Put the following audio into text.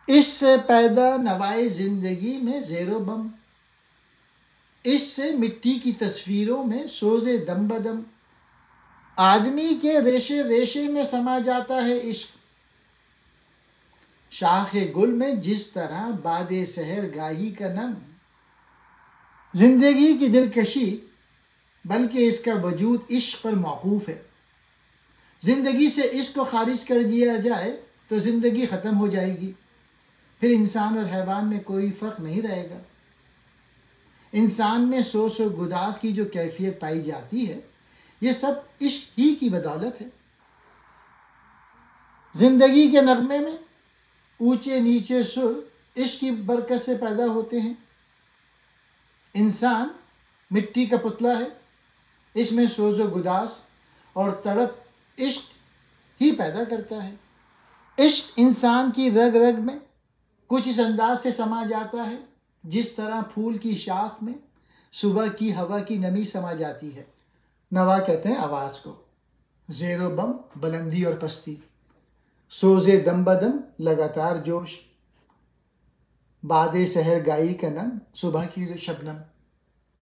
इससे पैदा नवाए जिंदगी में ज़ेरो बम, इससे मिट्टी की तस्वीरों में सोजे दम बदम। आदमी के रेशे रेशे में समा जाता है इश्क, शाखे गुल में जिस तरह बादे सहर गाही का नम। जिंदगी की दिलकशी बल्कि इसका वजूद इश्क पर मौकूफ़ है। जिंदगी से इश्क को खारिज कर दिया जाए तो जिंदगी ख़त्म हो जाएगी, फिर इंसान और हैवान में कोई फ़र्क नहीं रहेगा। इंसान में सोच और गुदास की जो कैफियत पाई जाती है, ये सब इश्क ही की बदौलत है। जिंदगी के नगमे में ऊंचे नीचे सुर इश्क की बरकत से पैदा होते हैं। इंसान मिट्टी का पुतला है, इसमें सोज व गुदास और तड़प इश्क ही पैदा करता है। इश्क इंसान की रग रग में कुछ इस अंदाज से समा जाता है जिस तरह फूल की शाख में सुबह की हवा की नमी समा जाती है। नवा कहते हैं आवाज़ को, ज़ेरो बम बुलंदी और पस्ती, सोजे दम बदम लगातार जोश, बादे सहर गाई का नम सुबह की शबनम।